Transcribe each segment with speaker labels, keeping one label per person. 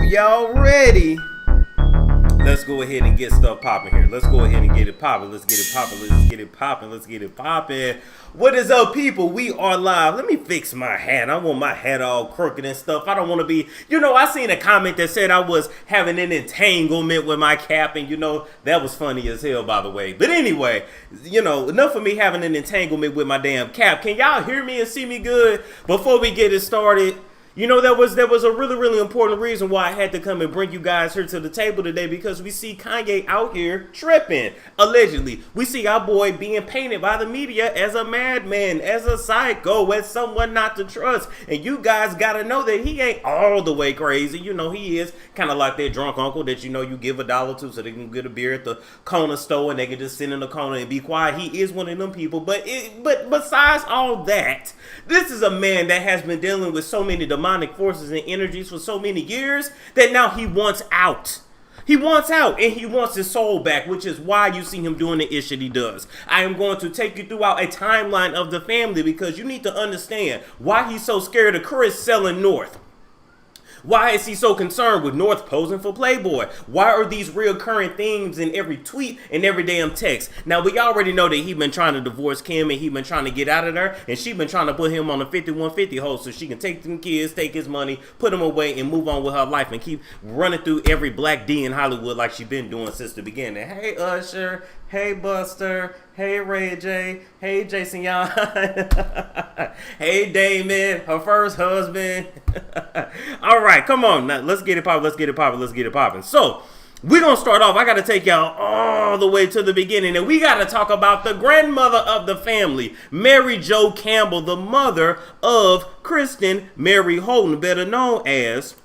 Speaker 1: y'all ready? Let's go ahead and get stuff popping here. Let's go ahead and get it popping. Let's get it popping. Let's get it popping. Let's get it popping. What is up, people? We are live. Let me fix my hat. I want my hat all crooked and stuff. I don't want to be, I seen a comment that said I was having an entanglement with my cap, and that was funny as hell, by the way. But anyway, enough of me having an entanglement with my damn cap. Can y'all hear me and see me good? Before we get it started, there was a really, really important reason why I had to come and bring you guys here to the table today, because we see Kanye out here tripping, allegedly. We see our boy being painted by the media as a madman, as a psycho, as someone not to trust. And you guys got to know that he ain't all the way crazy. He is kind of like that drunk uncle that, you give $1 to so they can get a beer at the corner store and they can just sit in the corner and be quiet. He is one of them people. But besides all that, this is a man that has been dealing with so many demonic forces and energies for so many years that now he wants out. He wants out and he wants his soul back, which is why you see him doing the ish that he does. I am going to take you throughout a timeline of the family, because you need to understand why he's so scared of Chris selling North. Why is he so concerned with North posing for Playboy? Why are these reoccurring themes in every tweet and every damn text? Now, we already know that he been trying to divorce Kim and he been trying to get out of there, and she been trying to put him on a 5150 hold so she can take them kids, take his money, put him away, and move on with her life and keep running through every black D in Hollywood like she been doing since the beginning. Hey, Usher. Hey, Buster. Hey, Ray J. Hey, Jason Young. Hey, Damon, her first husband. All right, come on. Now, let's get it popping. Let's get it popping. Let's get it popping. So, we're going to start off. I got to take y'all all the way to the beginning. And we got to talk about the grandmother of the family, Mary Jo Campbell, the mother of Kristen Mary Holden, better known as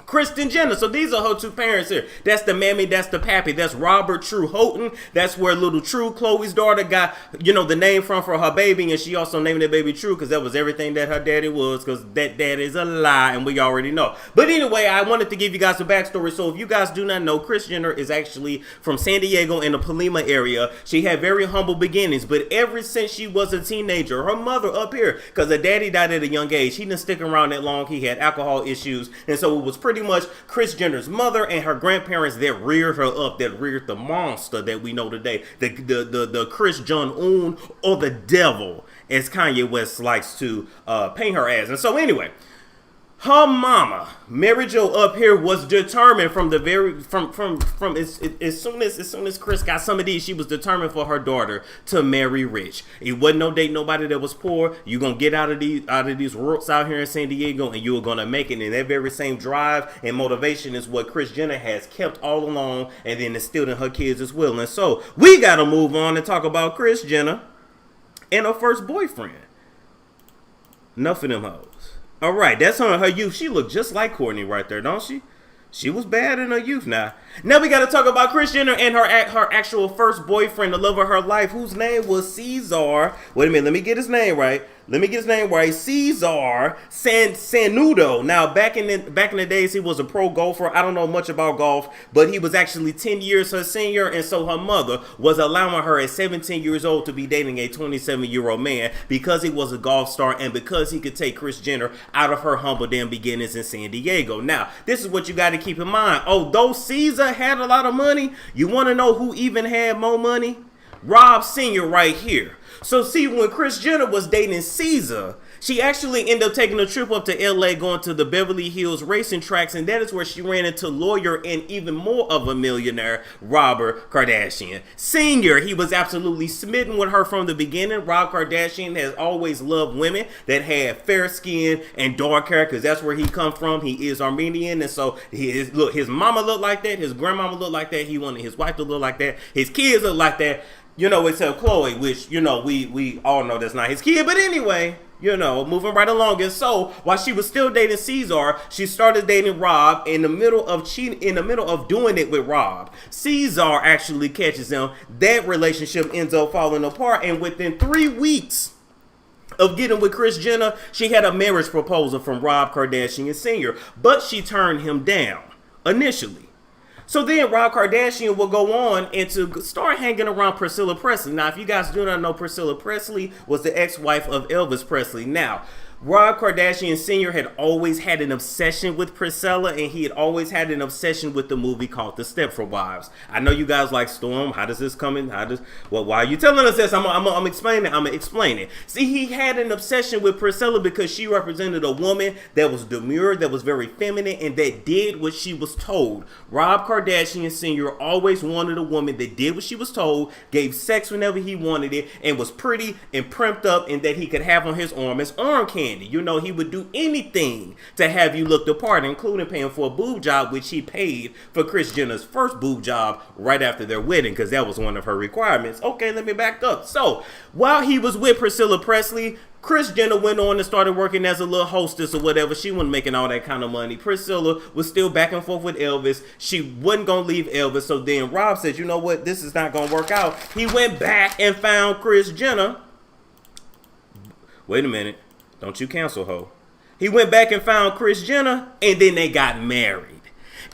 Speaker 1: Kristen Jenner. So these are her two parents here. That's the mammy, that's the pappy. That's Robert True Houghton. That's where little True, Chloe's daughter, got, the name from for her baby. And she also named that baby True because that was everything that her daddy was, because that daddy is a lie, and we already know. But anyway, I wanted to give you guys a backstory. So if you guys do not know, Kris Jenner is actually from San Diego in the Palima area. She had very humble beginnings, but ever since she was a teenager, her mother up here, because her daddy died at a young age, he didn't stick around that long. He had alcohol issues, and so it was pretty much Kris Jenner's mother and her grandparents that reared her up, that reared the monster that we know today, the Kris Jong-un, or the devil, as Kanye West likes to paint her as. And so anyway, her mama, Mary Jo up here, was determined from the very as soon as Kris got some of these, she was determined for her daughter to marry rich. It wasn't no date nobody that was poor. You gonna get out of these roots out here in San Diego, and you are gonna make it. And that very same drive and motivation is what Kris Jenner has kept all along, and then instilled in her kids as well. And so we gotta move on and talk about Kris Jenner and her first boyfriend. Enough of them hoes. All right, that's her youth. She looked just like Courtney right there, don't she? She was bad in her youth now. Now we got to talk about Kris Jenner and her actual first boyfriend, the love of her life, whose name was Cesar. Wait a minute, let me get his name right. Cesar Sanudo. Now, back in the days, he was a pro golfer. I don't know much about golf, but he was actually 10 years her senior, and so her mother was allowing her at 17 years old to be dating a 27-year-old man because he was a golf star and because he could take Kris Jenner out of her humble damn beginnings in San Diego. Now, this is what you got to keep in mind. Although Caesar had a lot of money, you want to know who even had more money? Rob Sr. right here. So see, when Kris Jenner was dating Caesar, she actually ended up taking a trip up to LA, going to the Beverly Hills racing tracks, and that is where she ran into lawyer and even more of a millionaire, Robert Kardashian Sr. He was absolutely smitten with her from the beginning. Rob Kardashian has always loved women that had fair skin and dark hair, because that's where he come from. He is Armenian, and so his mama looked like that, his grandmama looked like that, he wanted his wife to look like that, his kids look like that. Except Chloe, which, we all know that's not his kid. But anyway, moving right along. And so, while she was still dating Cesar, she started dating Rob. In the middle of doing it with Rob, Cesar actually catches him. That relationship ends up falling apart. And within 3 weeks of getting with Kris Jenner, she had a marriage proposal from Rob Kardashian Sr., but she turned him down initially. So then Rob Kardashian will go on and to start hanging around Priscilla Presley. Now, if you guys do not know, Priscilla Presley was the ex-wife of Elvis Presley. Now, Rob Kardashian Sr. had always had an obsession with Priscilla, and he had always had an obsession with the movie called The Stepford Wives. I know you guys like, Storm, how does this come in? Well, why are you telling us this? I'm explaining. I'm explaining. See, he had an obsession with Priscilla because she represented a woman that was demure, that was very feminine, and that did what she was told. Rob Kardashian Sr. always wanted a woman that did what she was told, gave sex whenever he wanted it, and was pretty and primped up, and that he could have on his arm as arm candy. You know, he would do anything to have you look the part, including paying for a boob job, which he paid for Kris Jenner's first boob job right after their wedding, because that was one of her requirements. Okay, let me back up. So, while he was with Priscilla Presley, Kris Jenner went on and started working as a little hostess or whatever. She wasn't making all that kind of money. Priscilla was still back and forth with Elvis. She wasn't going to leave Elvis. So then Rob said, you know what? This is not going to work out. He went back and found Kris Jenner. Wait a minute. Don't you cancel her. He went back and found Kris Jenner, and then they got married.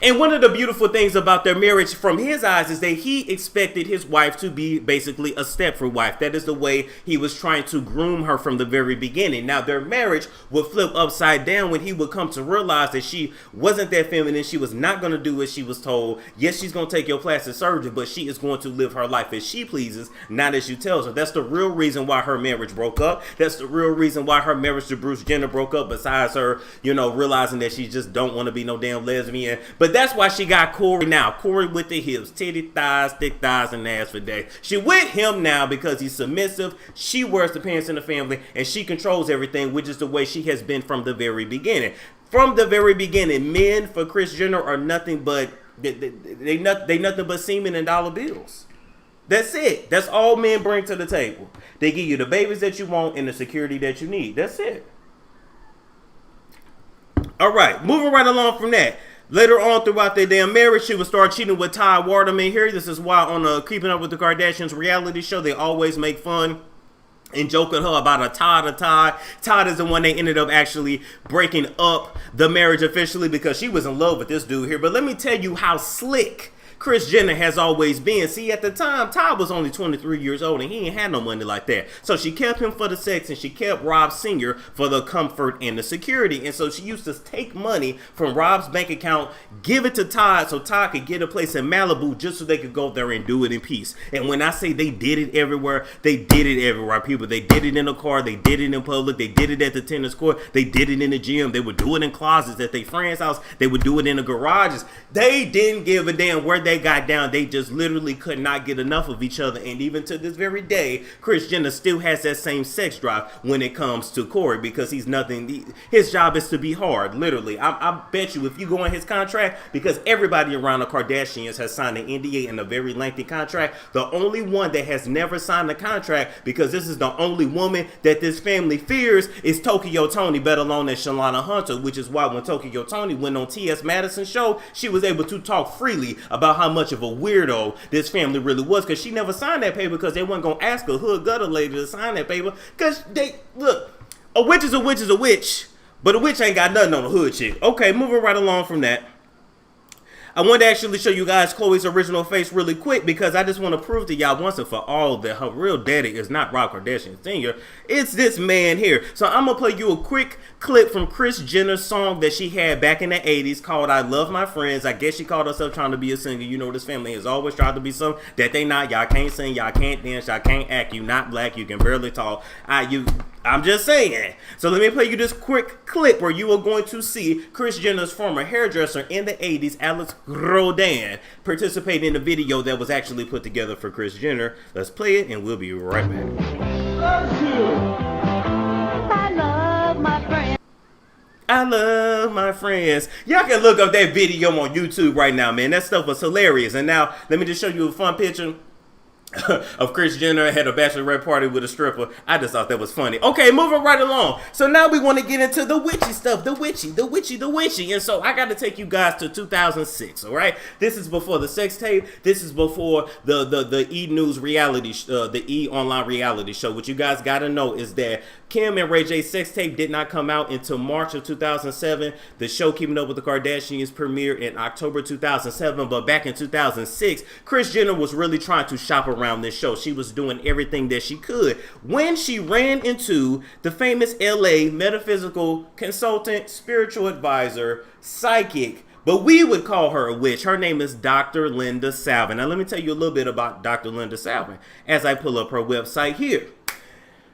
Speaker 1: And one of the beautiful things about their marriage from his eyes is that he expected his wife to be basically a Stepford wife. That is the way he was trying to groom her from the very beginning. Now, their marriage would flip upside down when he would come to realize that she wasn't that feminine. She was not going to do what she was told. Yes, she's going to take your plastic surgery, but she is going to live her life as she pleases, not as you tells her. That's the real reason why her marriage broke up. That's the real reason why her marriage to Bruce Jenner broke up, besides her, you know, realizing that she just don't want to be no damn lesbian. But that's why she got Corey now. Corey with the hips, titty thighs, thick thighs, and ass for days. She with him now because he's submissive. She wears the pants in the family, and she controls everything, which is the way she has been from the very beginning. From the very beginning, men for Kris Jenner are nothing but they nothing but semen and dollar bills. That's it. That's all men bring to the table. They give you the babies that you want and the security that you need. That's it. All right, moving right along from that. Later on throughout their damn marriage, she would start cheating with Todd Waterman here. This is why on Keeping Up with the Kardashians reality show, they always make fun and joke at her about a Todd. Todd is the one they ended up actually breaking up the marriage officially because she was in love with this dude here. But let me tell you how slick Kris Jenner has always been. See, at the time, Todd was only 23 years old and he ain't had no money like that. So she kept him for the sex and she kept Rob Sr. for the comfort and the security. And so she used to take money from Rob's bank account, give it to Todd so Todd could get a place in Malibu just so they could go there and do it in peace. And when I say they did it everywhere, they did it everywhere, people. They did it in the car, they did it in public, they did it at the tennis court, they did it in the gym, they would do it in closets at their friend's house, they would do it in the garages. They didn't give a damn where they got down. They just literally could not get enough of each other. And even to this very day, Kris Jenner still has that same sex drive when it comes to Corey, because he's nothing. His job is to be hard, literally. I bet you if you go in his contract, because everybody around the Kardashians has signed an NDA and a very lengthy contract, the only one that has never signed a contract, because this is the only woman that this family fears, is Tokyo Toni, better known as Shalana Hunter, which is why when Tokyo Toni went on T.S. Madison's show, she was able to talk freely about how much of a weirdo this family really was, because she never signed that paper because they weren't going to ask a hood gutter lady to sign that paper, because they, look, a witch is a witch is a witch, but a witch ain't got nothing on a hood chick. Okay, moving right along from that. I wanted to actually show you guys Khloe's original face really quick, because I just want to prove to y'all once and for all that her real daddy is not Rob Kardashian Sr. It's this man here. So I'm going to play you a quick clip from Kris Jenner's song that she had back in the 80s called I Love My Friends. I guess she called herself trying to be a singer. You know, this family has always tried to be something that they not. Y'all can't sing, y'all can't dance, y'all can't act, you not black, you can barely talk. I'm just saying. So let me play you this quick clip where you are going to see Kris Jenner's former hairdresser in the 80s, Alex Rodin, participate in a video that was actually put together for Kris Jenner. Let's play it and we'll be right back.
Speaker 2: I love my friends.
Speaker 1: I love my friends. Y'all can look up that video on YouTube right now, man. That stuff was hilarious. And now let me just show you a fun picture of Kris Jenner had a bachelorette party with a stripper. I just thought that was funny. Okay, moving right along. So now we want to get into the witchy stuff. The witchy. And so I got to take you guys to 2006, all right? This is before the sex tape. This is before the E! News reality, the E! Online reality show. What you guys got to know is that Kim and Ray J's sex tape did not come out until March of 2007. The show Keeping Up with the Kardashians premiered in October 2007. But back in 2006, Kris Jenner was really trying to shop around around this show. She was doing everything that she could when she ran into the famous LA metaphysical consultant, spiritual advisor, psychic, but we would call her a witch. Her name is Dr. Linda Salvin. Now, let me tell you a little bit about Dr. Linda Salvin as I pull up her website here.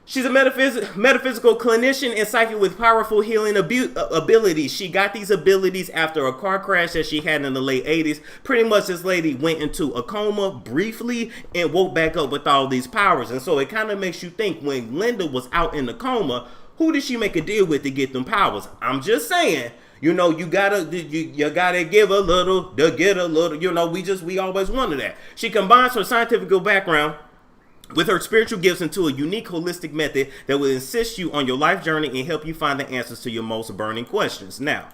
Speaker 1: She's a metaphysical clinician and psychic with powerful healing abilities. She got these abilities after a car crash that she had in the late 80s. Pretty much this lady went into a coma briefly and woke back up with all these powers. And so it kind of makes you think, when Linda was out in the coma, who did she make a deal with to get them powers? I'm just saying. You know, you gotta give a little to get a little. You know, we always wanted that. She combines her scientific background with her spiritual gifts into a unique holistic method that will assist you on your life journey and help you find the answers to your most burning questions. Now,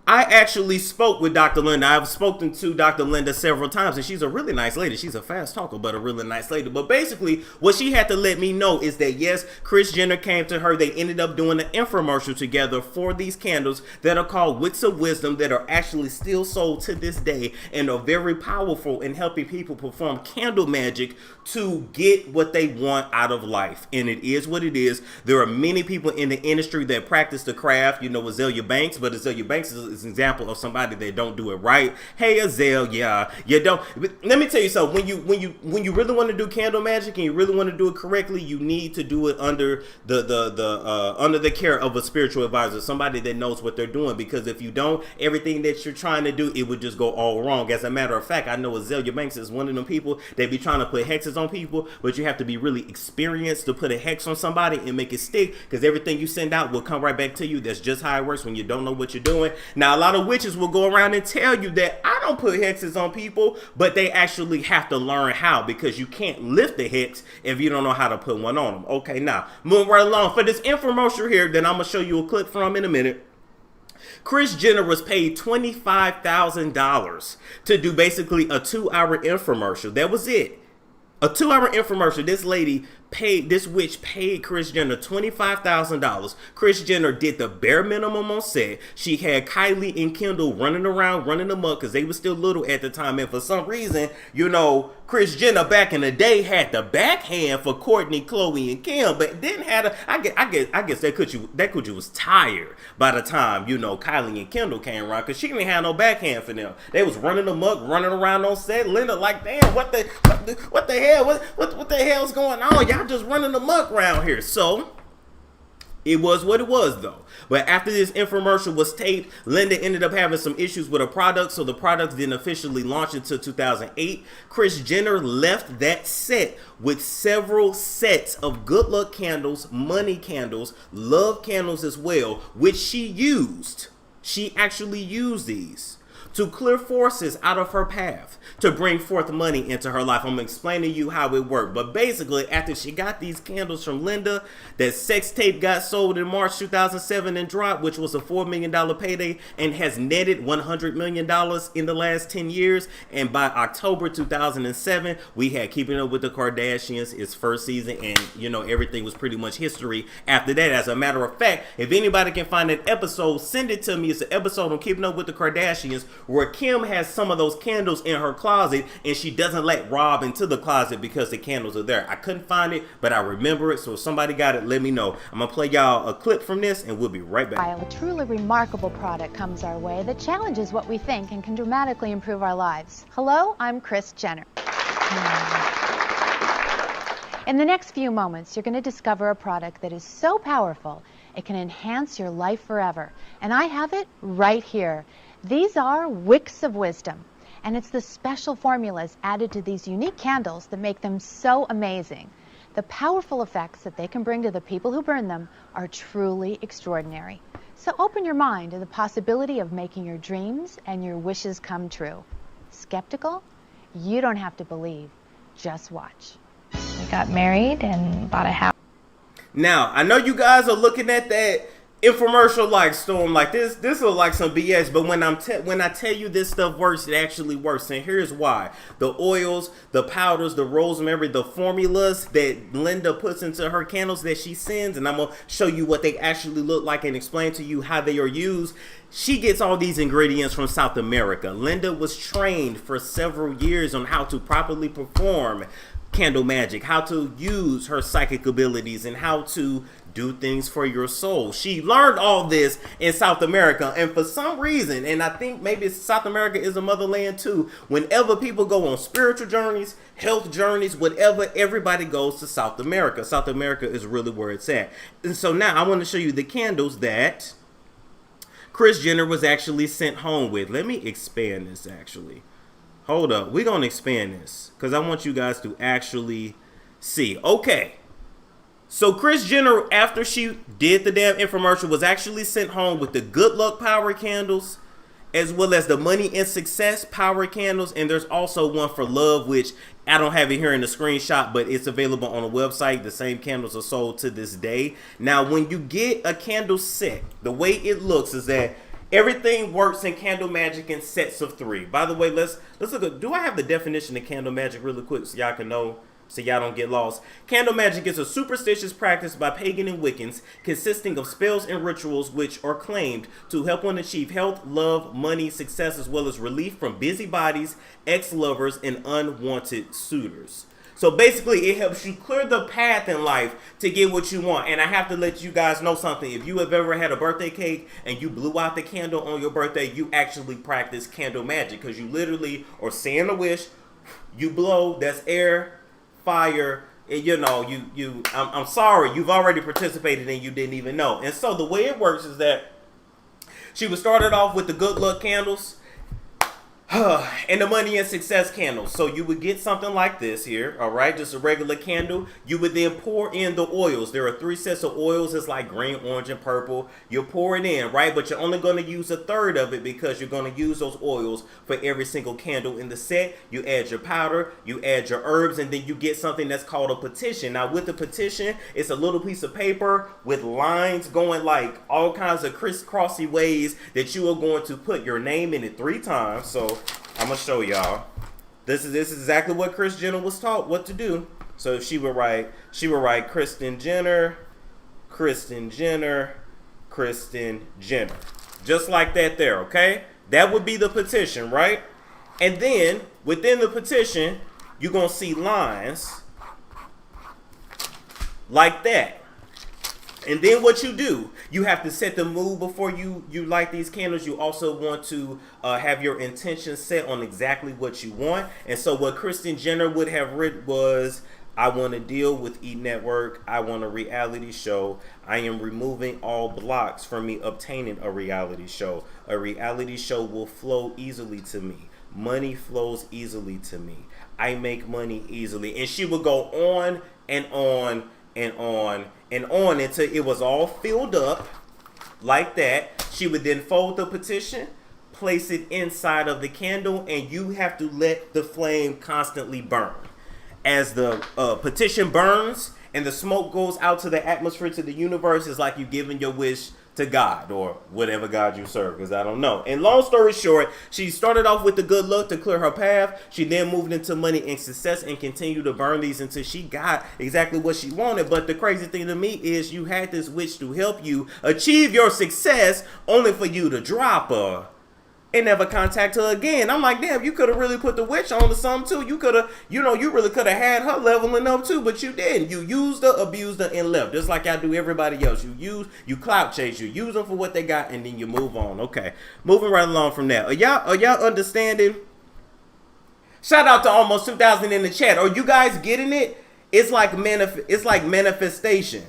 Speaker 1: I actually spoke with Dr. Linda. I've spoken to Dr. Linda several times, and she's a really nice lady. She's a fast talker, but a really nice lady. But basically, what she had to let me know is that, yes, Kris Jenner came to her. They ended up doing an infomercial together for these candles that are called Wicks of Wisdom, that are actually still sold to this day and are very powerful in helping people perform candle magic to get what they want out of life. And it is what it is. There are many people in the industry that practice the craft. You know, Azalea Banks, but Azalea Banks is an example of somebody that don't do it right. Hey, Azalea, you don't. Let me tell you something. When you really want to do candle magic and you really want to do it correctly, you need to do it under the care of a spiritual advisor, somebody that knows what they're doing. Because if you don't, everything that you're trying to do, it would just go all wrong. As a matter of fact, I know Azalea Banks is one of them people that be trying to put hexes on people, but you have to be really experienced to put a hex on somebody and make it stick, because everything you send out will come right back to you. That's just how it works when you don't know what you're doing. Now, a lot of witches will go around and tell you that I don't put hexes on people, but they actually have to learn how, because you can't lift the hex if you don't know how to put one on them. Okay, now, moving right along. For this infomercial here that I'm going to show you a clip from in a minute, Kris Jenner was paid $25,000 to do basically a 2-hour infomercial. That was it. A 2-hour infomercial. This witch paid Kris Jenner $25,000. Kris Jenner did the bare minimum on set. She had Kylie and Kendall running around, running amok, because they were still little at the time. And for some reason, you know, Kris Jenner back in the day had the backhand for Kourtney, Khloe, and Kim, but didn't have a. I guess that coochie was tired by the time, you know, Kylie and Kendall came around, because she didn't have no backhand for them. They was running amok, running around on set. Linda like, damn, what the hell? What the hell's going on? Y'all just running amok around here. So it was what it was, though. But after this infomercial was taped, Linda ended up having some issues with her product, so the product didn't officially launch until 2008. Kris Jenner left that set with several sets of good luck candles, money candles, love candles as well, which she used. She actually used these to clear forces out of her path, to bring forth money into her life. I'm explaining to you how it worked. But basically, after she got these candles from Linda, that sex tape got sold in March 2007 and dropped, which was a $4 million payday and has netted $100 million in the last 10 years. And by October 2007, we had Keeping Up with the Kardashians, its first season, and, you know, everything was pretty much history after that. As a matter of fact, if anybody can find that episode, send it to me. It's an episode on Keeping Up with the Kardashians, where Kim has some of those candles in her closet and she doesn't let Rob into the closet because the candles are there. I couldn't find it, but I remember it, so if somebody got it, let me know. I'm gonna play y'all a clip from this and we'll be right back.
Speaker 3: A truly remarkable product comes our way that challenges what we think and can dramatically improve our lives. Hello, I'm Kris Jenner. In the next few moments, you're going to discover a product that is so powerful it can enhance your life forever. And I have it right here. These are Wicks of Wisdom, and it's the special formulas added to these unique candles that make them so amazing. The powerful effects that they can bring to the people who burn them are truly extraordinary. So open your mind to the possibility of making your dreams and your wishes come true. Skeptical? You don't have to believe. Just watch.
Speaker 4: We got married and bought a house.
Speaker 1: Now, I know you guys are looking at that infomercial like Storm, like this look like some BS, but when I tell you this stuff works, it actually works. And here's why: the oils, the powders, the rosemary, the formulas that Linda puts into her candles that she sends, and I'm gonna show you what they actually look like and explain to you how they are used. She gets all these ingredients from South America. Linda was trained for several years on how to properly perform candle magic, how to use her psychic abilities, and how to do things for your soul. She learned all this in South America, and for some reason, and I think maybe South America is a motherland too, whenever people go on spiritual journeys, health journeys, whatever, everybody goes to South America. South America is really where it's at. And so now I want to show you the candles that Kris Jenner was actually sent home with. Let me expand this actually. Hold up. We're going to expand this because I want you guys to actually see. Okay. So Kris Jenner, after she did the damn infomercial, was actually sent home with the Good Luck Power Candles, as well as the Money and Success Power Candles. And there's also one for love, which I don't have it here in the screenshot, but it's available on the website. The same candles are sold to this day. Now, when you get a candle set, the way it looks is that everything works in candle magic in sets of 3. By the way, let's look at, do I have the definition of candle magic really quick so y'all can know, so y'all don't get lost? Candle magic is a superstitious practice by pagan and Wiccans consisting of spells and rituals which are claimed to help one achieve health, love, money, success, as well as relief from busybodies, ex-lovers, and unwanted suitors. So basically, it helps you clear the path in life to get what you want. And I have to let you guys know something. If you have ever had a birthday cake and you blew out the candle on your birthday, you actually practice candle magic, because you literally are saying a wish, you blow, that's air, fire, and you know, I'm sorry, you've already participated and you didn't even know. And so the way it works is that she was started off with the good luck candles and the money and success candles. So you would get something like this here, all right, just a regular candle. You would then pour in the oils. There are 3 sets of oils. It's like green, orange, and purple. You pour it in, right, but you're only going to use 1/3 of it, because you're going to use those oils for every single candle in the set. You add your powder, you add your herbs, and then you get something that's called a petition. Now with the petition, it's a little piece of paper with lines going like all kinds of crisscrossy ways that you are going to put your name in it 3 times. So I'm gonna show y'all. This is exactly what Kris Jenner was taught what to do. So she would write Kristen Jenner, Kristen Jenner, Kristen Jenner, just like that there. Okay, that would be the petition, right? And then within the petition, you're gonna see lines like that. And then what you do, you have to set the mood before you light these candles. You also want to have your intention set on exactly what you want. And so what Kristen Jenner would have written was, I want to deal with E! Network. I want a reality show. I am removing all blocks from me obtaining a reality show. A reality show will flow easily to me. Money flows easily to me. I make money easily. And she would go on and on and on and on until it was all filled up like that. She would then fold the petition, place it inside of the candle, and you have to let the flame constantly burn. As the petition burns and the smoke goes out to the atmosphere, to the universe, it's like you giving your wish to God, or whatever God you serve, because I don't know. And long story short, she started off with the good luck to clear her path. She then moved into money and success and continued to burn these until she got exactly what she wanted. But the crazy thing to me is you had this witch to help you achieve your success, only for you to drop her and never contact her again. I'm like, damn, you could have really put the witch on to something too. You could have, you really could have had her leveling up too, but you didn't. You used her, abused her, and left. Just like I do everybody else. You clout chase, you use them for what they got, and then you move on. Okay, moving right along from that. Are y'all understanding? Shout out to almost 2,000 in the chat. Are you guys getting it? It's like manifestation.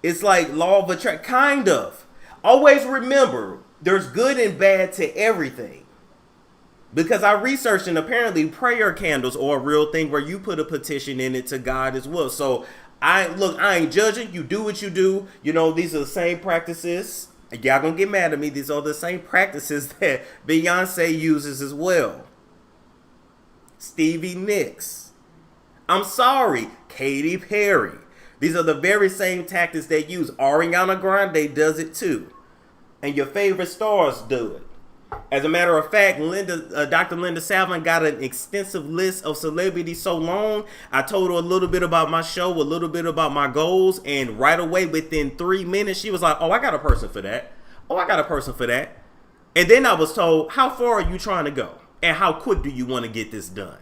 Speaker 1: It's like law of attraction, kind of. Always remember, there's good and bad to everything. Because I researched, and apparently prayer candles are a real thing where you put a petition in it to God as well. So I ain't judging. You do what you do. These are the same practices. Y'all gonna get mad at me. These are the same practices that Beyonce uses as well. Stevie Nicks. I'm sorry, Katy Perry. These are the very same tactics they use. Ariana Grande does it too. And your favorite stars do it. As a matter of fact, Dr. Linda Salvin got an extensive list of celebrities so long. I told her a little bit about my show, a little bit about my goals, and right away, within 3 minutes, she was like, oh, I got a person for that. Oh, I got a person for that. And then I was told, how far are you trying to go? And how quick do you want to get this done?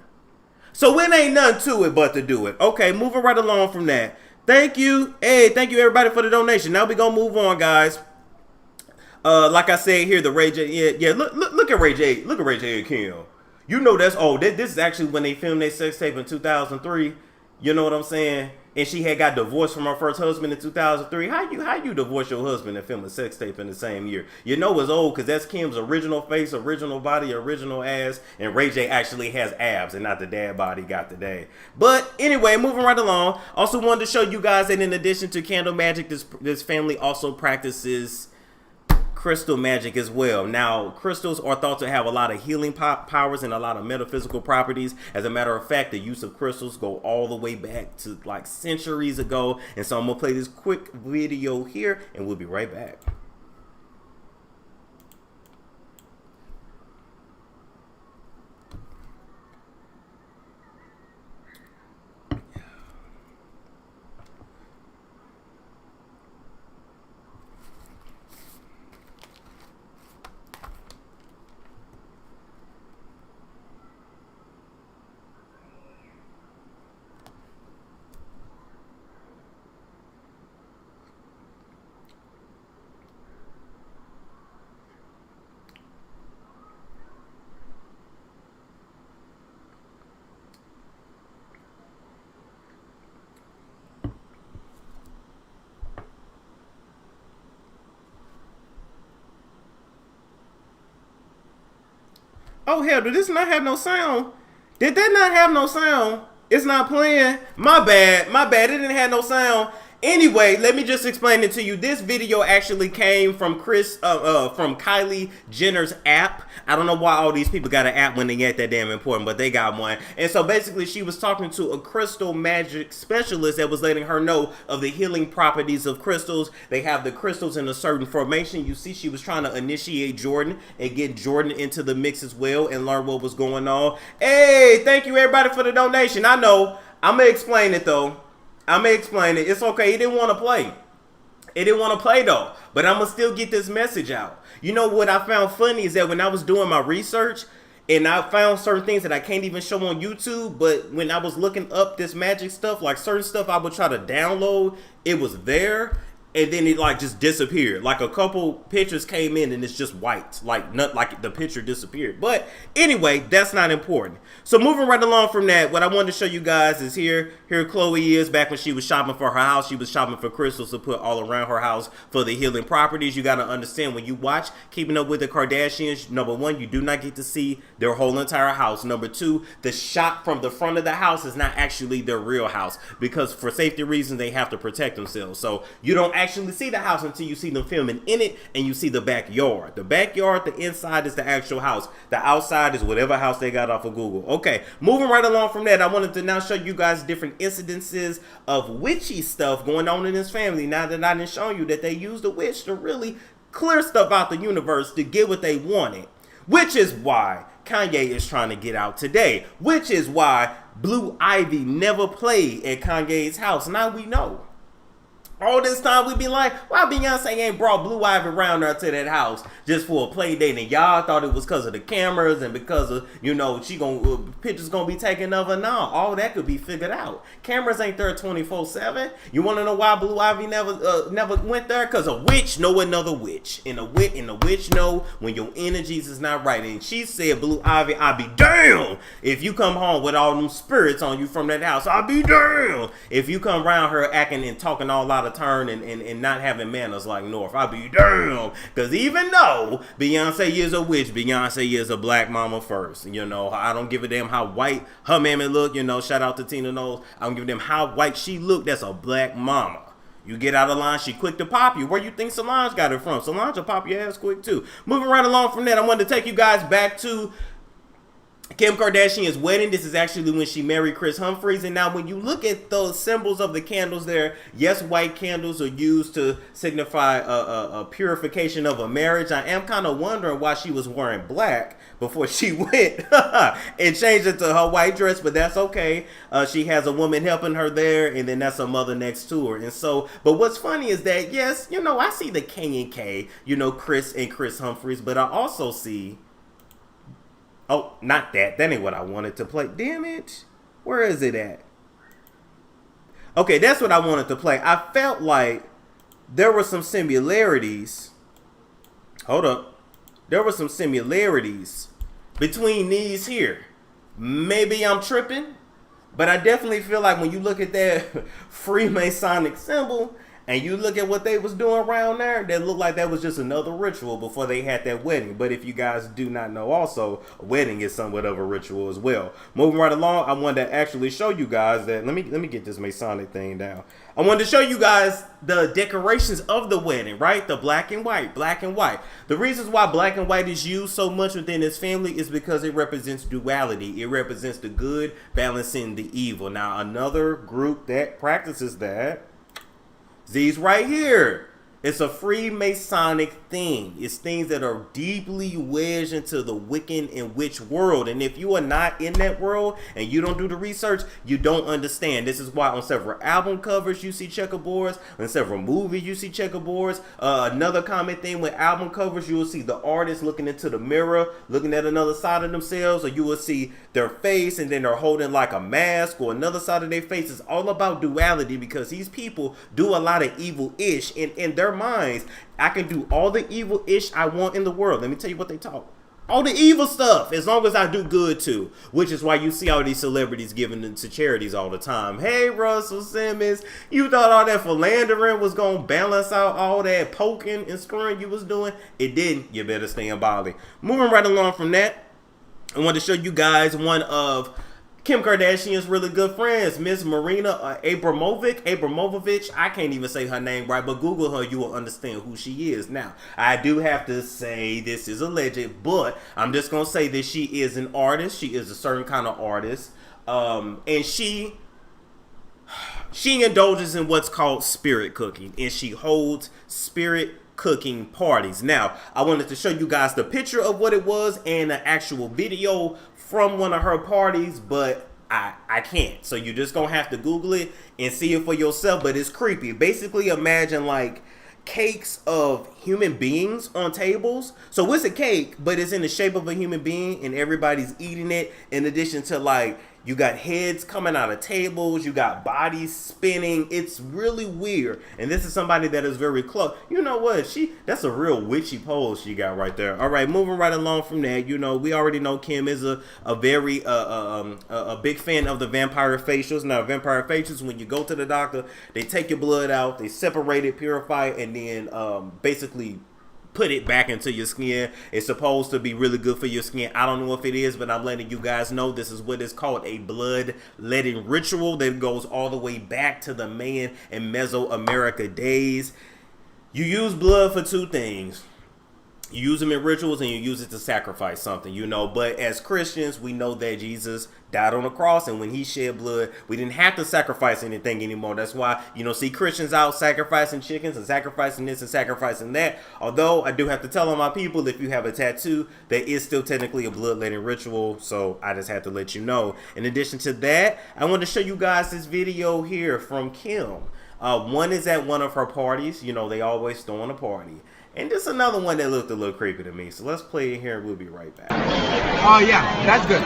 Speaker 1: So it ain't nothing to it but to do it. Okay, moving right along from that. Thank you. Hey, thank you everybody for the donation. Now we gonna move on, guys. Like I said here, the Ray J, yeah, look at Ray J, look at Ray J and Kim. You know that's old. This is actually when they filmed their sex tape in 2003. You know what I'm saying? And she had got divorced from her first husband in 2003. How you divorce your husband and film a sex tape in the same year? You know it's old because that's Kim's original face, original body, original ass, and Ray J actually has abs and not the dad body got today. But anyway, moving right along. Also wanted to show you guys that in addition to candle magic, this family also practices crystal magic as well. Now, crystals are thought to have a lot of healing powers and a lot of metaphysical properties. As a matter of fact, the use of crystals go all the way back to like centuries ago. And so I'm gonna play this quick video here and we'll be right back. Oh hell, did this not have no sound? Did that not have no sound? It's not playing. My bad. My bad. It didn't have no sound. Anyway, let me just explain it to you. This video actually came from from Kylie Jenner's app. I don't know why all these people got an app when they ain't that damn important, but they got one. And so basically she was talking to a crystal magic specialist that was letting her know of the healing properties of crystals. They have the crystals in a certain formation. You see she was trying to initiate Jordan and get Jordan into the mix as well and learn what was going on. Hey, thank you everybody for the donation. I know. I'm going to explain it though. I'm going to explain it. It's okay. He didn't want to play. It didn't want to play though. But I'm going to still get this message out. You know what I found funny is that when I was doing my research and I found certain things that I can't even show on YouTube, but when I was looking up this magic stuff, like certain stuff I would try to download, it was there. And then it like just disappeared. Like a couple pictures came in and it's just white. Like not like the picture disappeared. But anyway, that's not important. So moving right along from that, what I wanted to show you guys is here Chloe is back when she was shopping for her house. She was shopping for crystals to put all around her house for the healing properties. You got to understand when you watch Keeping Up with the Kardashians, number one, you do not get to see their whole entire house. Number two, the shot from the front of the house is not actually their real house because for safety reasons, they have to protect themselves. So you don't actually see the house until you see them filming in it and you see the backyard. The backyard, the inside is the actual house. The outside is whatever house they got off of Google. Okay, moving right along from that, I wanted to now show you guys different incidences of witchy stuff going on in this family. Now that I didn't show you that they used a witch to really clear stuff out the universe to get what they wanted. Which is why Kanye is trying to get out today. Which is why Blue Ivy never played at Kanye's house. Now we know. All this time we be like, why Beyonce ain't brought Blue Ivy around there to that house just for a play date? And y'all thought it was because of the cameras and because of, you know, pictures gonna be taken of her. No, all that could be figured out. Cameras ain't there 24/7. You want to know why Blue Ivy never went there? Because a witch know another witch, and a witch know when your energies is not right. And she said, Blue Ivy, I'll be damn if you come home with all them spirits on you from that house. I'll be damn if you come around her acting and talking all out of turn and not having manners like North. I'll be damn. Because even though Beyonce is a witch, Beyonce is a black mama first. You know, I don't give a damn how white her mammy look. You know, shout out to Tina Knowles. I don't give a damn how white she look. That's a black mama. You get out of line, she quick to pop you. Where you think Solange got it from? Solange will pop your ass quick too. Moving right along from that, I wanted to take you guys back to Kim Kardashian's wedding. This is actually when she married Chris Humphries. And now when you look at those symbols of the candles there, yes, white candles are used to signify a purification of a marriage. I am kind of wondering why she was wearing black before she went and changed it to her white dress, but that's okay. She has a woman helping her there, and then that's her mother next to her. And so, but what's funny is that, yes, you know, I see the K and K, you know, Chris and Chris Humphries, but I also see, oh, not that. That ain't what I wanted to play. Damn it. Where is it at? Okay, that's what I wanted to play. I felt like there were some similarities. Hold up. There were some similarities between these here. Maybe I'm tripping, but I definitely feel like when you look at that Freemasonic symbol and you look at what they was doing around there, that looked like that was just another ritual before they had that wedding. But if you guys do not know also, a wedding is somewhat of a ritual as well. Moving right along, I wanted to actually show you guys that, let me get this Masonic thing down. I wanted to show you guys the decorations of the wedding, right? The black and white, black and white. The reasons why black and white is used so much within this family is because it represents duality. It represents the good balancing the evil. Now, another group that practices that, these right here. It's a Freemasonic thing. It's things that are deeply wedged into the Wiccan and witch world. And if you are not in that world and you don't do the research, you don't understand. This is why on several album covers you see checkerboards. On several movies you see checkerboards. Another common thing with album covers, you will see the artist looking into the mirror, looking at another side of themselves, or you will see their face and then they're holding like a mask or another side of their face. It's all about duality because these people do a lot of evil-ish in their minds. I can do all the evil-ish I want in the world. Let me tell you what they talk. All the evil stuff, as long as I do good too. Which is why you see all these celebrities giving them to charities all the time. Hey, Russell Simmons, you thought all that philandering was going to balance out all that poking and screwing you was doing? It didn't. You better stay in Bali. Moving right along from that, I want to show you guys one of Kim Kardashian's really good friends, Miss Marina Abramovic. I can't even say her name right, but Google her, you will understand who she is. Now, I do have to say this is alleged, but I'm just going to say that she is an artist. She is a certain kind of artist. And she indulges in what's called spirit cooking, and she holds spirit cooking parties. Now, I wanted to show you guys the picture of what it was and an actual video from one of her parties, but I can't. So you're just gonna have to Google it and see it for yourself, but it's creepy. Basically, imagine like cakes of human beings on tables. So it's a cake, but it's in the shape of a human being and everybody's eating it. In addition to like, you got heads coming out of tables, you got bodies spinning. It's really weird. And this is somebody that is very close. You know what? That's a real witchy pose she got right there. All right, moving right along from that, you know, we already know Kim is a very a big fan of the vampire facials. Now, vampire facials, when you go to the doctor, they take your blood out, they separate it, purify it, and then basically put it back into your skin. It's supposed to be really good for your skin. I don't know if it is, but I'm letting you guys know this is what is called a blood-letting ritual that goes all the way back to the Mayan and Mesoamerica days. You use blood for two things. You use them in rituals and you use it to sacrifice something, you know. But as Christians, we know that Jesus died on the cross, and when he shed blood, we didn't have to sacrifice anything anymore. That's why, you know, see Christians out sacrificing chickens and sacrificing this and sacrificing that. Although I do have to tell on my people, if you have a tattoo, that is still technically a bloodletting ritual. So I just had to let you know. In addition to that, I want to show you guys this video here from Kim. One is at one of her parties. You know, they always throwing a party. And just another one that looked a little creepy to me. So let's play it here and we'll be right back.
Speaker 4: Oh yeah, that's good.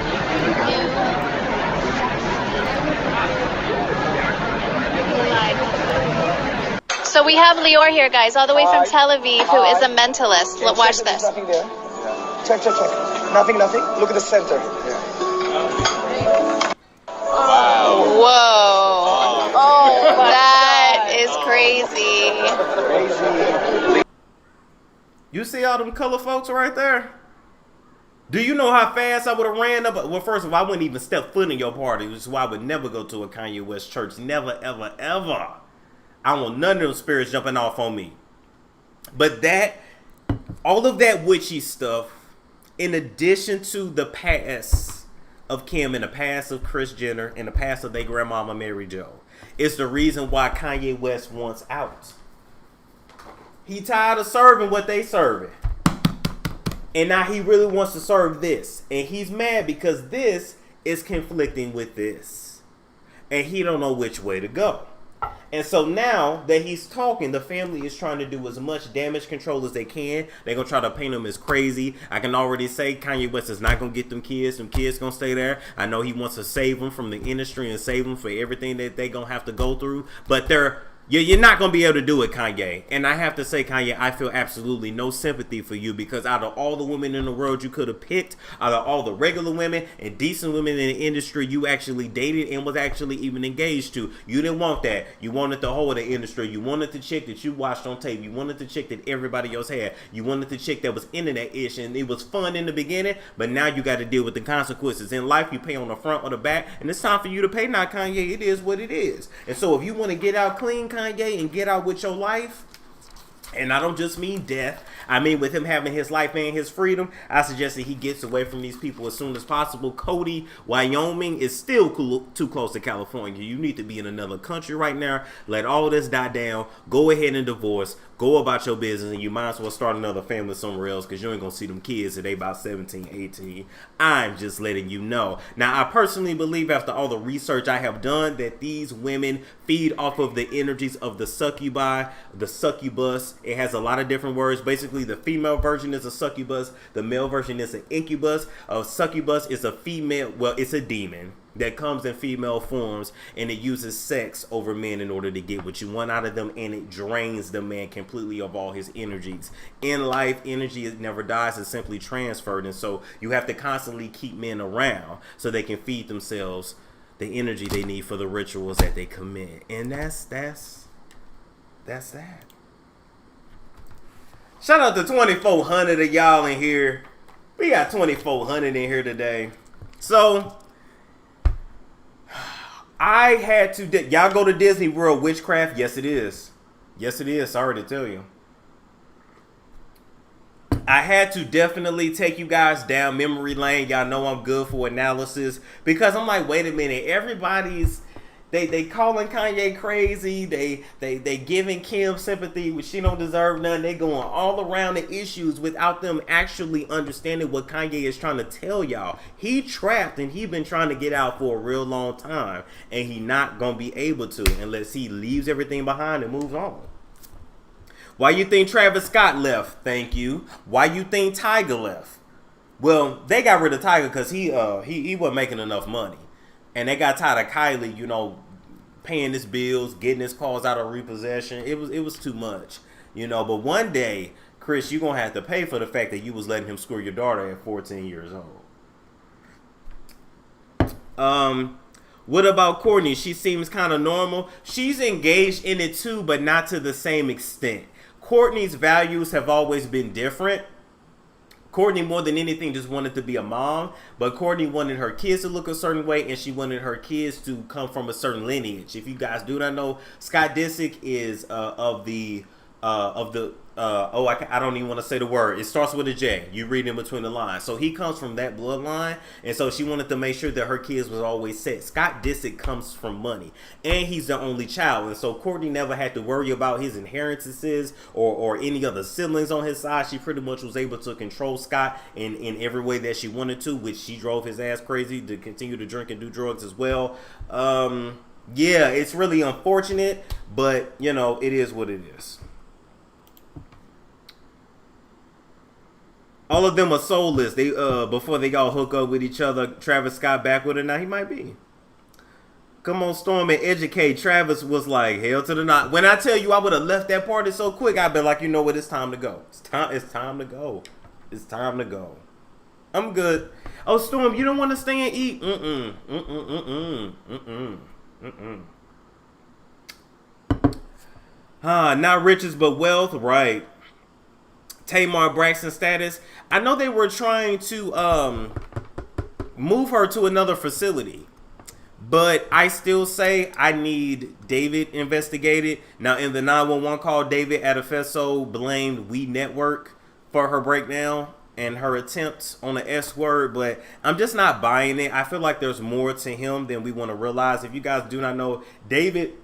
Speaker 5: So we have Lior here, guys, all the way from Tel Aviv, who is a mentalist.
Speaker 6: Okay,
Speaker 5: Watch
Speaker 6: check
Speaker 5: this.
Speaker 6: Nothing there. Yeah. Check. Nothing. Look at the center. Yeah.
Speaker 5: Whoa. Oh, that is crazy.
Speaker 6: Crazy.
Speaker 1: You see all them color folks right there? Do you know how fast I would have ran up? Well, first of all, I wouldn't even step foot in your party, which is why I would never go to a Kanye West church. Never, ever, ever. I don't want none of those spirits jumping off on me. But that, all of that witchy stuff, in addition to the past of Kim and the past of Kris Jenner and the past of their grandmama Mary Jo. It's the reason why Kanye West wants out. He tired of serving what they serving. And now he really wants to serve this. And he's mad because this is conflicting with this. And he don't know which way to go. And so now that he's talking, the family is trying to do as much damage control as they can. They're going to try to paint him as crazy. I can already say Kanye West is not going to get them kids. Them kids going to stay there. I know he wants to save them from the industry and save them for everything that they're going to have to go through. But you're not going to be able to do it, Kanye. And I have to say, Kanye, I feel absolutely no sympathy for you because out of all the women in the world you could have picked, out of all the regular women and decent women in the industry you actually dated and was actually even engaged to, you didn't want that. You wanted the whole of the industry. You wanted the chick that you watched on tape. You wanted the chick that everybody else had. You wanted the chick that was internet-ish and it was fun in the beginning, but now you got to deal with the consequences. In life, you pay on the front or the back, and it's time for you to pay now, Kanye. It is what it is. And so if you want to get out clean, Kanye, and get out with your life, and I don't just mean death, I mean with him having his life and his freedom, I suggest that he gets away from these people as soon as possible. Cody, Wyoming is still too close to California. You need to be in another country right now. Let all this die down. Go ahead and divorce. Go about your business, and you might as well start another family somewhere else because you ain't going to see them kids till they about 17, 18. I'm just letting you know. Now, I personally believe after all the research I have done that these women feed off of the energies of the succubi, the succubus. It has a lot of different words. Basically, the female version is a succubus. The male version is an incubus. A succubus is a female, well, it's a demon that comes in female forms, and it uses sex over men in order to get what you want out of them, and it drains the man completely of all his energies. In life, energy never dies, it's simply transferred, and so you have to constantly keep men around so they can feed themselves the energy they need for the rituals that they commit. And that's that. Shout out to 2,400 of y'all in here. We got 2,400 in here today. So I had to, y'all go to Disney World witchcraft? Yes, it is. Yes, it is. Sorry to tell you. I had to definitely take you guys down memory lane. Y'all know I'm good for analysis because I'm like, wait a minute. Everybody's, they calling Kanye crazy. They giving Kim sympathy, which she don't deserve none. They going all around the issues without them actually understanding what Kanye is trying to tell y'all. He trapped and he been trying to get out for a real long time, and he not gonna be able to unless he leaves everything behind and moves on. Why you think Travis Scott left? Thank you. Why you think Tiger left? Well, they got rid of Tiger because he wasn't making enough money. And they got tired of Kylie, paying his bills, getting his cars out of repossession. It was too much, But one day, Chris, you're going to have to pay for the fact that you was letting him screw your daughter at 14 years old. What about Courtney? She seems kind of normal. She's engaged in it too, but not to the same extent. Courtney's values have always been different. Courtney, more than anything, just wanted to be a mom, but Courtney wanted her kids to look a certain way, and she wanted her kids to come from a certain lineage. If you guys do not know, Scott Disick is I don't even want to say the word. It starts with a J. You read in between the lines. So he comes from that bloodline, and so she wanted to make sure that her kids was always set. Scott Disick comes from money, and he's the only child, and so Courtney never had to worry about his inheritances or any other siblings on his side. She pretty much was able to control Scott in every way that she wanted to, which she drove his ass crazy to continue to drink and do drugs as well. Yeah, it's really unfortunate, but it is what it is. All of them are soulless. They before they all hook up with each other. Travis Scott back with her now. He might be. Come on, Storm, and educate. Travis was like, hell to the knot. When I tell you I would have left that party so quick, I'd be like, you know what? It's time to go. It's time to go. It's time to go. I'm good. Oh, Storm, you don't want to stay and eat? Not riches but wealth, right? Tamar Braxton status. I know they were trying to move her to another facility, but I still say I need David investigated. Now, in the 911 call, David Adefeso blamed We Network for her breakdown. and her attempts on the S word, but I'm just not buying it. I feel like there's more to him than we want to realize. If you guys do not know, David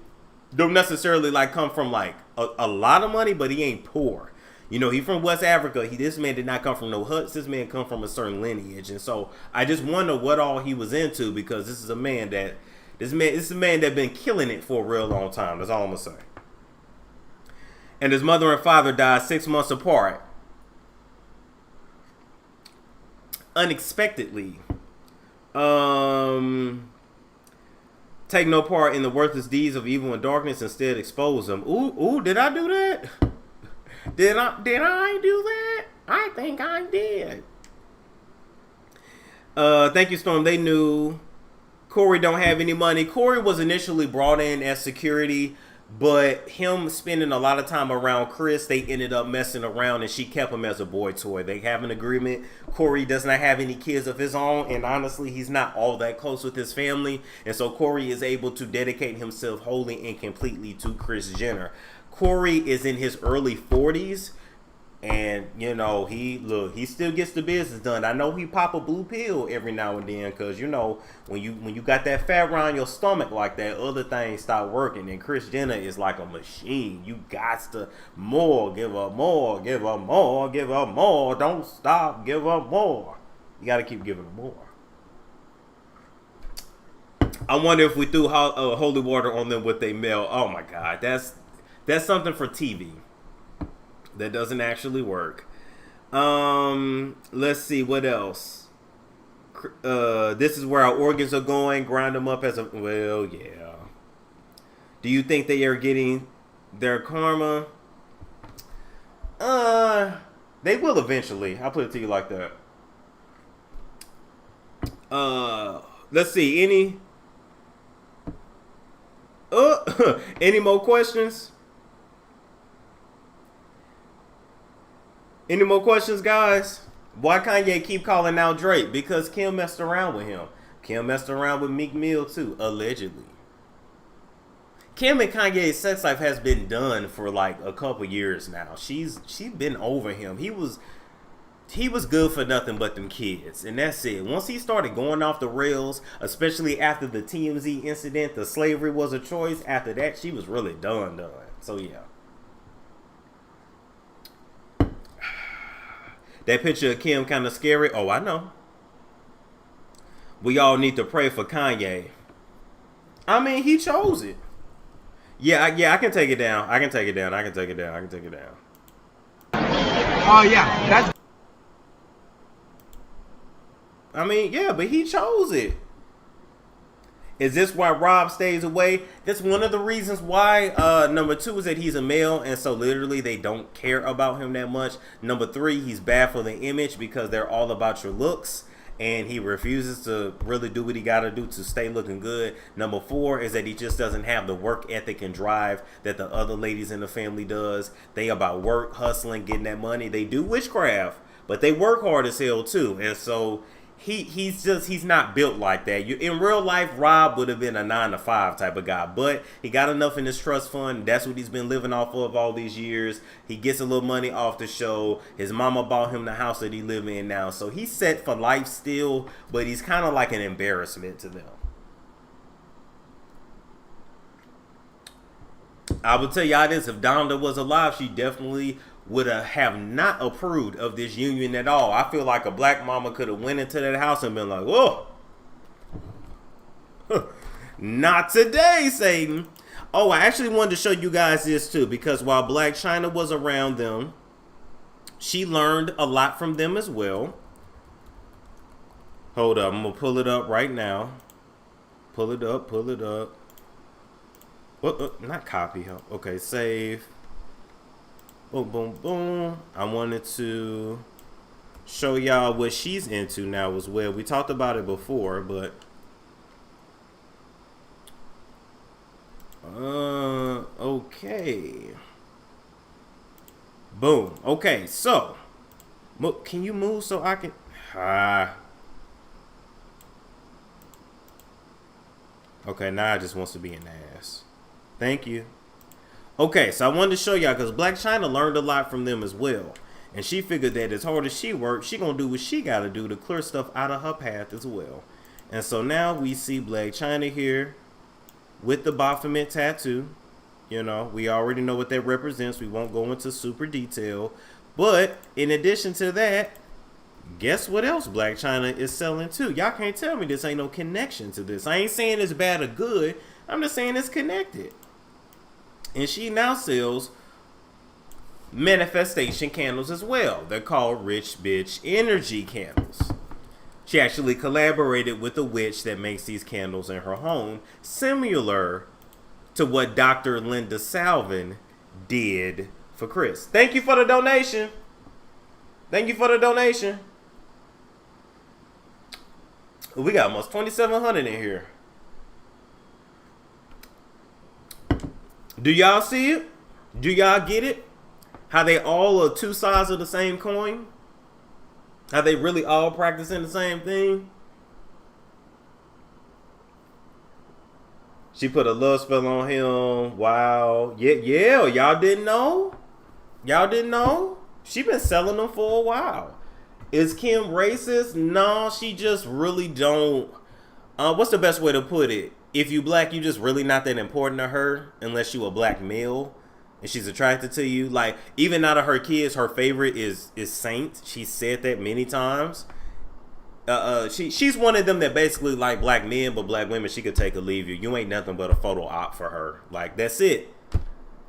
Speaker 1: don't necessarily like come from like a lot of money, but he ain't poor. You know, he from West Africa. This man did not come from no huts. This man come from a certain lineage, and so I just wonder what all he was into, because this is a man that this is a man that been killing it for a real long time. That's all I'm gonna say. And his mother and father died 6 months apart, unexpectedly. Take no part in the worthless deeds of evil and darkness, instead expose them. Ooh, did I do that? Did I do that? I think I did. Thank you, Storm. They knew Corey don't have any money. Corey was initially brought in as security, but him spending a lot of time around Chris, they ended up messing around, and she kept him as a boy toy. They have an agreement. Corey does not have any kids of his own, and honestly, he's not all that close with his family, and so Corey is able to dedicate himself wholly and completely to Kris Jenner. Corey is in his early 40s, and you know, he still gets the business done. I know he pop a blue pill every now and then, because you know, when you got that fat around your stomach like that, other things start working, and Kris Jenner is like a machine. You got to more, give up more, give up more, give up more. Don't stop, give up more. You got to keep giving them more. I wonder if we threw holy water on them with they mail. Oh my God, that's something for TV. That doesn't actually work. Let's see what else. This is where our organs are going. Grind them up as a... Well, yeah. Do you think they are getting their karma? They will eventually. I'll put it to you like that. Let's see. Any more questions? Any more questions, guys? Why Kanye keep calling out Drake? Because Kim messed around with him. Kim messed around with Meek Mill too, allegedly. Kim and Kanye's sex life has been done for like a couple years now. She's been over him. He was good for nothing but them kids, and that's it. Once he started going off the rails, especially after the TMZ incident, the slavery was a choice. After that, she was really done. So yeah. That picture of Kim kind of scary. Oh, I know. We all need to pray for Kanye. I mean, he chose it. Yeah, I can take it down. I can take it down. Oh,
Speaker 4: yeah, that's...
Speaker 1: I mean, yeah, but he chose it. Is this why Rob stays away? That's one of the reasons why. Number 2 is that he's a male, and so literally they don't care about him that much. Number 3, he's bad for the image because they're all about your looks, and he refuses to really do what he got to do to stay looking good. Number 4 is that he just doesn't have the work ethic and drive that the other ladies in the family does. They about work, hustling, getting that money. They do witchcraft, but they work hard as hell too, and so... He's not built like that. In real life, Rob would have been a 9-to-5 type of guy, but he got enough in his trust fund. That's what he's been living off of all these years. He gets a little money off the show. His mama bought him the house that he live in now, so he's set for life still, but he's kind of like an embarrassment to them. I will tell y'all this: if Donda was alive, she definitely would have not approved of this union at all. I feel like a black mama could have went into that house and been like, whoa, not today, Satan. Oh, I actually wanted to show you guys this too, because while Black China was around them, she learned a lot from them as well. Hold up, I'm gonna pull it up right now. Pull it up. Not copy. Okay, save. Boom, boom, boom. I wanted to show y'all what she's into now as well. We talked about it before, but okay. Boom. Okay, so can you move so I can okay, now it just wants to be an ass. Thank you. Okay, so I wanted to show y'all because Black China learned a lot from them as well. And she figured that as hard as she worked, she gonna do what she gotta do to clear stuff out of her path as well. And so now we see Blac Chyna here with the Baphomet tattoo. You know, we already know what that represents. We won't go into super detail. But in addition to that, guess what else Blac Chyna is selling too? Y'all can't tell me this ain't no connection to this. I ain't saying it's bad or good. I'm just saying it's connected. And she now sells manifestation candles as well. They're called Rich Bitch Energy Candles. She actually collaborated with a witch that makes these candles in her home, similar to what Dr. Linda Salvin did for Chris. Thank you for the donation. Thank you for the donation. We got almost 2,700 in here. Do y'all see it? Do y'all get it? How they all are two sides of the same coin? How they really all practicing the same thing? She put a love spell on him. Wow. Yeah. Y'all didn't know? Y'all didn't know? She been selling them for a while. Is Kim racist? No, she just really don't. What's the best way to put it? If you black, you just really not that important to her unless you a black male and she's attracted to you. Like, even out of her kids, her favorite is Saint. She said that many times. She's one of them that basically like black men, but black women, she could take or leave you. You ain't nothing but a photo op for her. Like, that's it.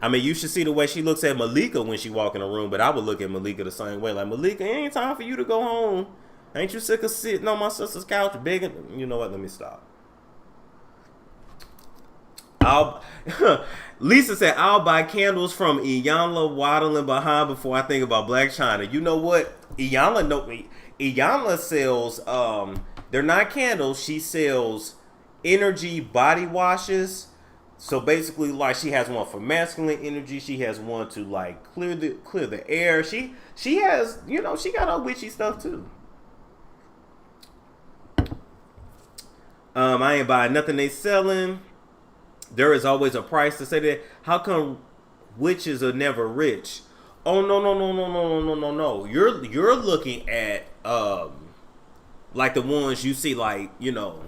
Speaker 1: I mean, you should see the way she looks at Malika when she walk in the room, but I would look at Malika the same way. Like, Malika, it ain't time for you to go home. Ain't you sick of sitting on my sister's couch begging? You know what? Let me stop. Lisa said, I'll buy candles from Iyanla waddling behind before I think about Blac Chyna. You know what? Iyanla sells, they're not candles. She sells energy body washes. So basically, like, she has one for masculine energy. She has one to, like, clear the air. She has, you know, she got her witchy stuff too. I ain't buying nothing they selling. There is always a price to say that. How come witches are never rich? Oh, no. You're looking at like the ones you see, like, you know,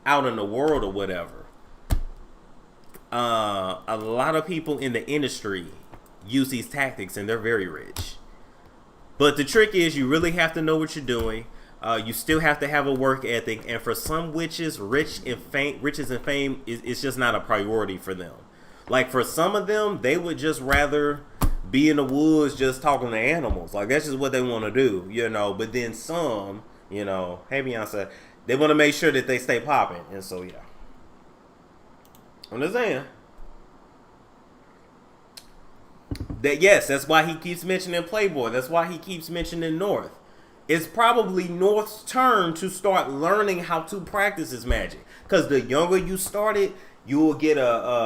Speaker 1: out in the world or whatever. A lot of people in the industry use these tactics and they're very rich. But the trick is you really have to know what you're doing. You still have to have a work ethic, and for some witches, riches and fame is just not a priority for them. Like, for some of them, they would just rather be in the woods just talking to animals. Like, that's just what they want to do, you know. But then some, you know, hey Beyonce, they want to make sure that they stay popping, and so yeah. I'm just saying that, yes, that's why he keeps mentioning Playboy. That's why he keeps mentioning North. It's probably North's turn to start learning how to practice his magic. Because the younger you start it, you will get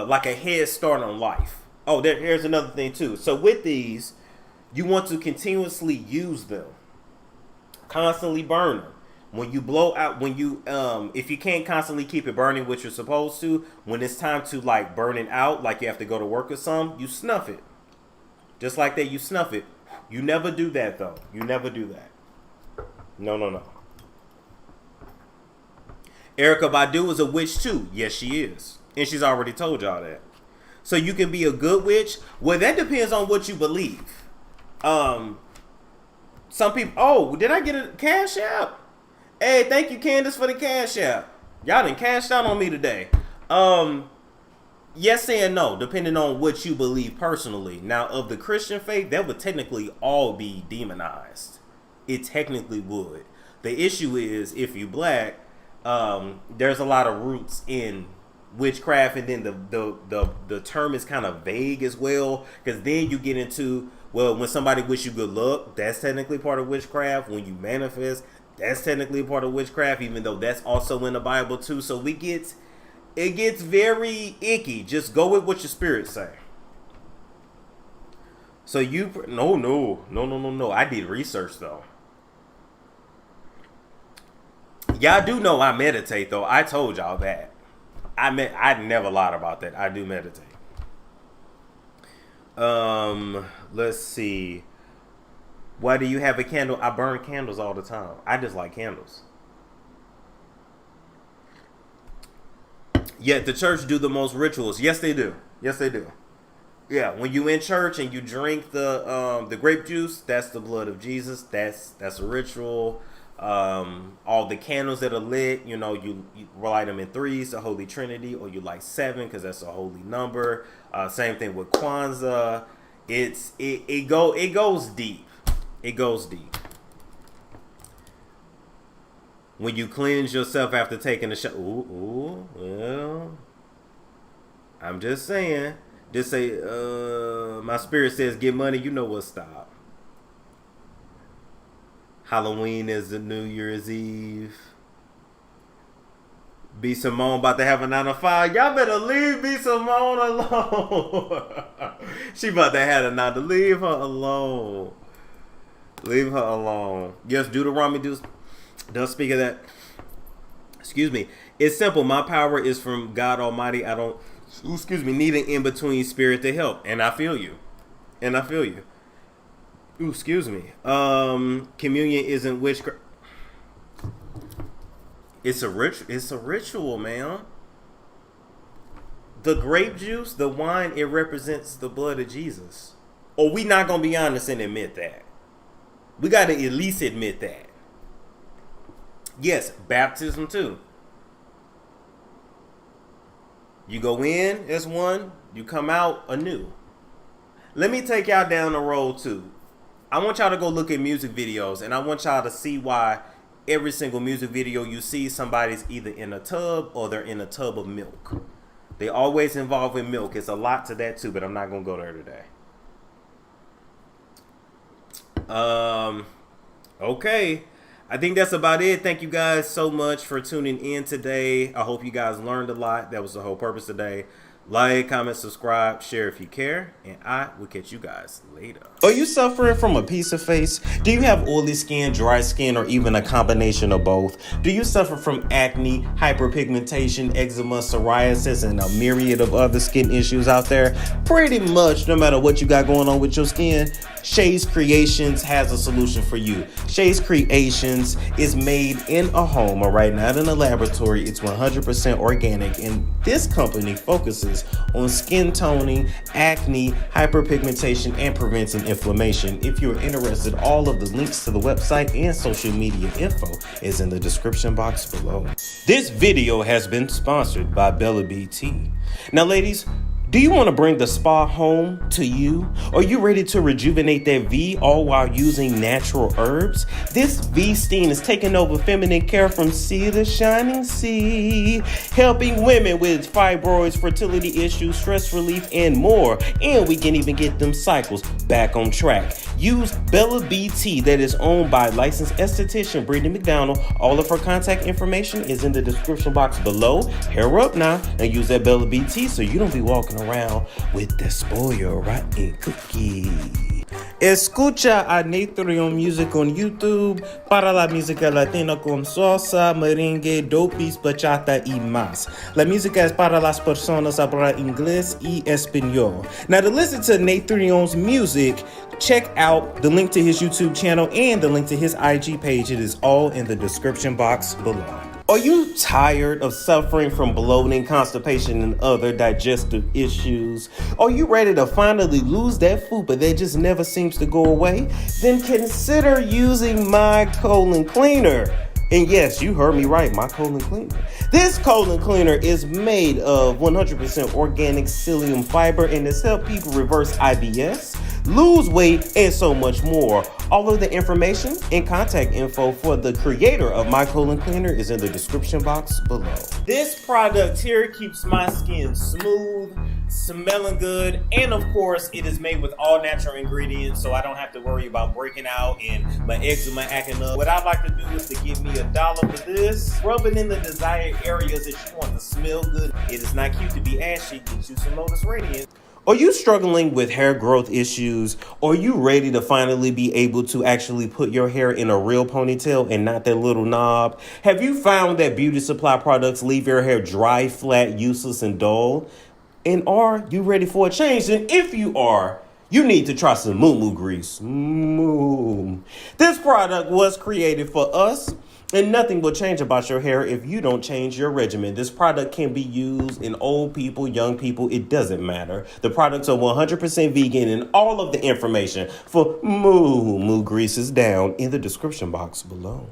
Speaker 1: like a head start on life. Oh, here's another thing too. So with these, you want to continuously use them. Constantly burn them. When you blow out, if you can't constantly keep it burning, which you're supposed to, when it's time to, like, burn it out, like you have to go to work or something, you snuff it. Just like that, you snuff it. You never do that though. You never do that. No. Erykah Badu is a witch too. Yes, she is. And she's already told y'all that. So you can be a good witch. Well, that depends on what you believe. Some people... Oh, did I get a cash app? Hey, thank you, Candace, for the cash app. Y'all done cashed out on me today. Yes and no, depending on what you believe personally. Now, of the Christian faith, that would technically all be demonized. It technically would. The issue is, if you black, there's a lot of roots in witchcraft, and then the term is kind of vague as well, because then you get into, well, when somebody wish you good luck, that's technically part of witchcraft. When you manifest, that's technically part of witchcraft, even though that's also in the Bible too. So it gets very icky. Just go with what your spirits say. So no. I did research though. Y'all do know I meditate though. I told y'all that. I never lied about that. I do meditate. Let's see. Why do you have a candle? I burn candles all the time. I just like candles. Yet the church do the most rituals. Yes, they do. Yes, they do. Yeah, when you in church and you drink the grape juice, that's the blood of Jesus. That's a ritual. All the candles that are lit, you know, you light them in 3s, the Holy Trinity, or you light 7 because that's a holy number. Same thing with Kwanzaa. It goes deep. It goes deep. When you cleanse yourself after taking a shower, well, I'm just saying. Just say, my spirit says get money, you know what, stop. Halloween is the New Year's Eve. B. Simone about to have a 9 to 5. Y'all better leave B. Simone alone. She about to have a 9 to leave her alone. Leave her alone. Yes, Deuteronomy does speak of that. Excuse me. It's simple. My power is from God Almighty. I don't, need an in-between spirit to help. And I feel you. Ooh, excuse me. Communion isn't witchcraft. It's a ritual, man. The grape juice, the wine, it represents the blood of Jesus. Or we not gonna be honest and admit that. We gotta at least admit that. Yes, baptism too. You go in as one, you come out anew. Let me take y'all down the road too. I want y'all to go look at music videos, and I want y'all to see why every single music video you see, somebody's either in a tub or they're in a tub of milk. They always involve in milk. It's a lot to that too, but I'm not gonna go there today. Okay. I think that's about it. Thank you guys so much for tuning in today. I hope you guys learned a lot. That was the whole purpose today. Like, comment, subscribe, share if you care, and I will catch you guys later. Are you suffering from a piece of face? Do you have oily skin, dry skin, or even a combination of both? Do you suffer from acne, hyperpigmentation, eczema, psoriasis, and a myriad of other skin issues out there? Pretty much, no matter what you got going on with your skin, Shay's Creations has a solution for you. Shay's Creations is made in a home, all right, not in a laboratory. It's 100% organic, and this company focuses on skin toning, acne, hyperpigmentation, and preventing inflammation. If you're interested, all of the links to the website and social media info is in the description box below. This video has been sponsored by Bella BT. Now, ladies, do you want to bring the spa home to you? Are you ready to rejuvenate that V all while using natural herbs? This V steam is taking over feminine care from sea to shining sea, helping women with fibroids, fertility issues, stress relief, and more. And we can even get them cycles back on track. Use Bella BT, that is owned by licensed esthetician Brittany McDonald. All of her contact information is in the description box below. Hair up now and use that Bella BT so you don't be walking around with the spoiled rotten cookie. Escucha a Naturium Music on YouTube para la música latina con salsa, merengue, dopis, bachata y más. La música es para las personas habla inglés y español. Now, to listen to Naturium's music, check out the link to his YouTube channel and the link to his IG page. It is all in the description box below. Are you tired of suffering from bloating, constipation, and other digestive issues? Are you ready to finally lose that F.U.P.A that just never seems to go away? Then consider using my colon cleaner. And yes, you heard me right, my colon cleaner. This colon cleaner is made of 100% organic psyllium fiber and has helped people reverse IBS, lose weight, and so much more. All of the information and contact info for the creator of my colon cleaner is in the description box below. This product here keeps my skin smooth, smelling good, and of course it is made with all natural ingredients, so I don't have to worry about breaking out and my eczema acting up. What I like to do is to give me $1 for this, rub it in the desired areas that you want to smell good. It is not cute to be ashy, get you some Lotus Radiance. Are you struggling with hair growth issues? Are you ready to finally be able to actually put your hair in a real ponytail and not that little knob? Have you found that beauty supply products leave your hair dry, flat, useless, and dull? And are you ready for a change? And if you are, You need to try some MOOMOO grease. This product was created for us, and nothing will change about your hair if you don't change your regimen. This product can be used in old people, young people. It doesn't matter. The products are 100% vegan, and all of the information for MOOMOO grease is down in the description box below.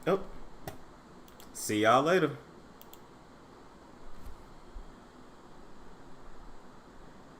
Speaker 1: Oh, see y'all later.